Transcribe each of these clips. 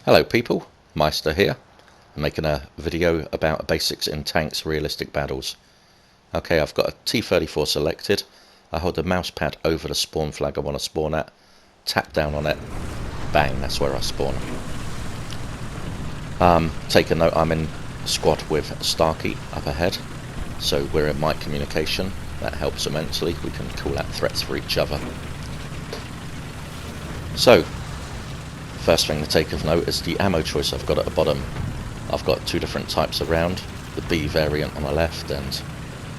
Hello people, Meister here. I'm making a video about basics in tanks realistic battles. Okay, I've got a T34 selected. I hold the mouse pad over the spawn flag I want to spawn at, tap down on it, bang, that's where I spawn. Take a note, I'm in squad with Starkey up ahead, so we're in mic communication. That helps immensely, we can call out threats for each other. So, first thing to take of note is the ammo choice I've got at the bottom. I've got two different types of round, the B variant on the left, and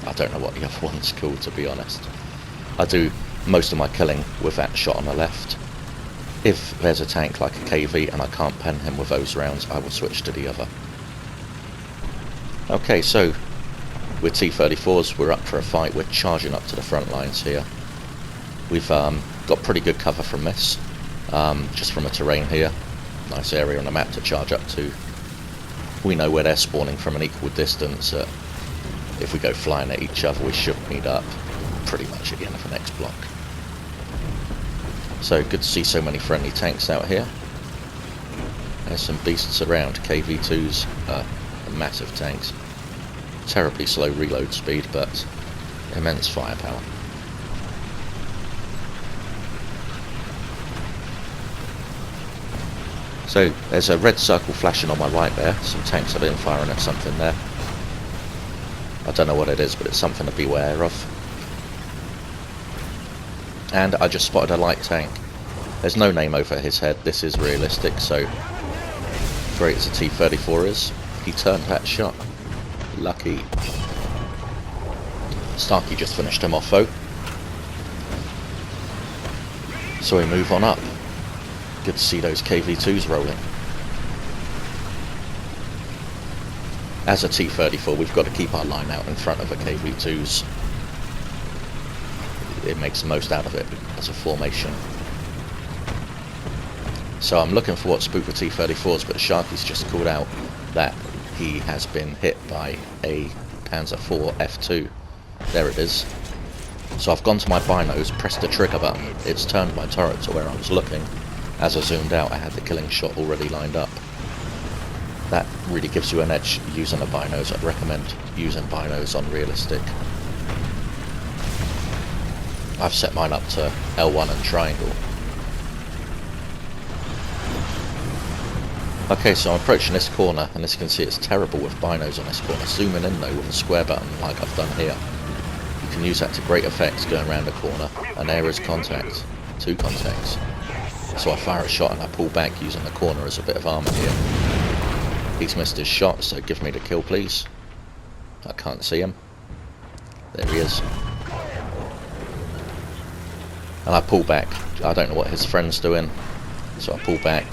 I don't know what the other one's called, to be honest. I do most of my killing with that shot on the left. If there's a tank like a KV and I can't pen him with those rounds, I will switch to the other. Okay, so with T34's we're up for a fight. We're charging up to the front lines here. We've got pretty good cover from this, just from a terrain here. Nice area on the map to charge up to. We know where they're spawning from an equal distance. If we go flying at each other, we should meet up pretty much at the end of the next block. So good to see so many friendly tanks out here. There's some beasts around. KV2s are massive tanks. Terribly slow reload speed, but immense firepower. So there's a red circle flashing on my right there. Some tanks have been firing at something there. I don't know what it is, but it's something to beware of. And I just spotted a light tank. There's no name over his head. This is realistic, so great as a T34 is, he turned that shot. Lucky. Starkey just finished him off though. So we move on up. Good to see those KV2s rolling. As a T34, we've got to keep our line out in front of the KV2s. It makes the most out of it as a formation. So I'm looking for what spooked the T34's, but Sharky's just called out that he has been hit by a Panzer IV F2. There it is. So I've gone to my binos, pressed the trigger button, it's turned my turret to where I was looking. As I zoomed out, I had the killing shot already lined up. That really gives you an edge using the binos. I'd recommend using binos on realistic. I've set mine up to L1 and triangle. Okay, so I'm approaching this corner, and as you can see it's terrible with binos on this corner. Zooming in though with a square button like I've done here. You can use that to great effect going around a corner, and there is contact. Two contacts. So I fire a shot and I pull back using the corner as a bit of armour here. He's missed his shot, so give me the kill please. I can't see him. There he is. And I pull back. I don't know what his friend's doing, so I pull back,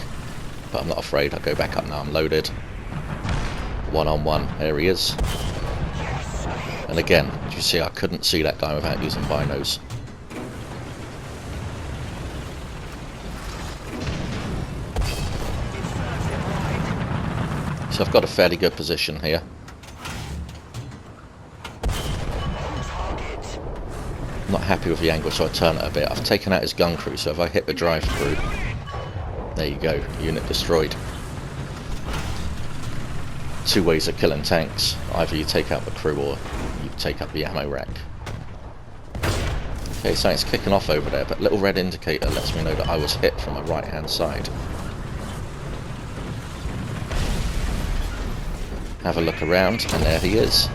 but I'm not afraid. I go back up now, I'm loaded. One on one, there he is. And again, as you see, I couldn't see that guy without using binos. So I've got a fairly good position here. Not happy with the angle, so I turn it a bit. I've taken out his gun crew, so if I hit the drive through, there you go, unit destroyed. Two ways of killing tanks. Either you take out the crew or you take up the ammo rack. Okay, something's kicking off over there, but little red indicator lets me know that I was hit from the right hand side. Have a look around, and there he is.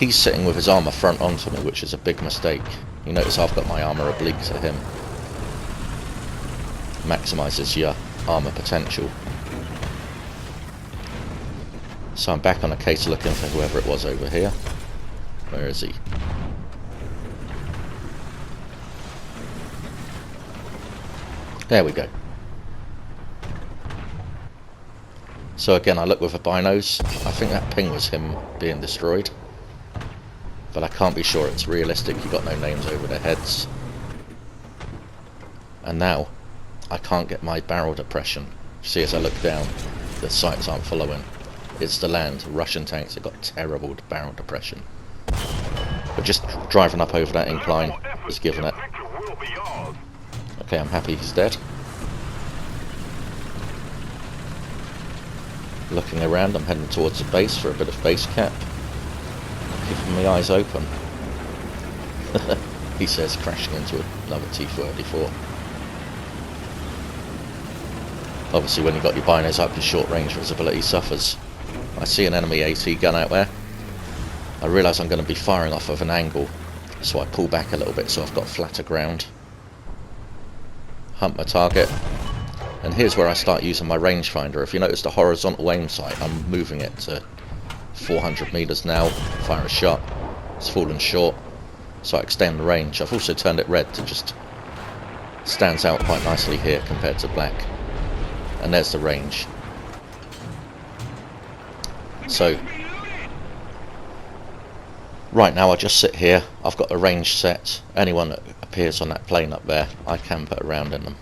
He's sitting with his armour front onto me, which is a big mistake. You notice I've got my armour oblique to him. Maximises your armour potential. So I'm back on the case looking for whoever it was over here. Where is he? There we go. So again, I look with the binos. I think that ping was him being destroyed, but I can't be sure. It's realistic. You've got no names over their heads. And now I can't get my barrel depression. See, as I look down, the sights aren't following. It's the land. Russian tanks have got terrible barrel depression. But just driving up over that incline is giving it. Okay, I'm happy he's dead. Looking around, I'm heading towards the base for a bit of base cap. Keeping my eyes open. He says, crashing into another T34. Obviously when you've got your binos up, your short range visibility suffers. I see an enemy AT gun out there. I realise I'm going to be firing off of an angle, so I pull back a little bit so I've got flatter ground. Hunt my target. And here's where I start using my rangefinder. If you notice the horizontal aim sight, I'm moving it to 400 meters now. Fire a shot. It's fallen short, so I extend the range. I've also turned it red to just stands out quite nicely here compared to black. And there's the range. So right now I just sit here. I've got the range set. Anyone that appears on that plane up there, I can put a round in them.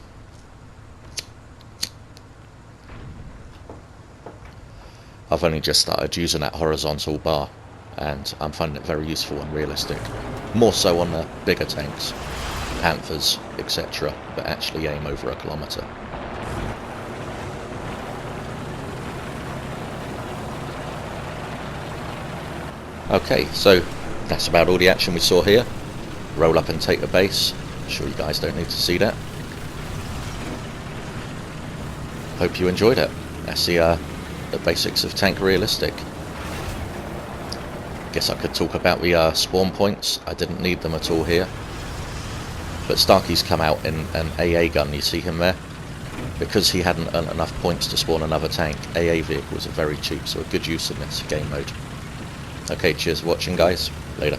I've only just started using that horizontal bar, and I'm finding it very useful and realistic. More so on the bigger tanks, Panthers, etc., but actually aim over a kilometre. Okay, so that's about all the action we saw here. Roll up and take the base. I'm sure you guys don't need to see that. Hope you enjoyed it. That's the basics of Tank Realistic. Guess I could talk about the spawn points. I didn't need them at all here. But Starkey's come out in an AA gun, you see him there? Because he hadn't earned enough points to spawn another tank, AA vehicles are very cheap, so a good use in this game mode. Okay, cheers for watching guys. Later.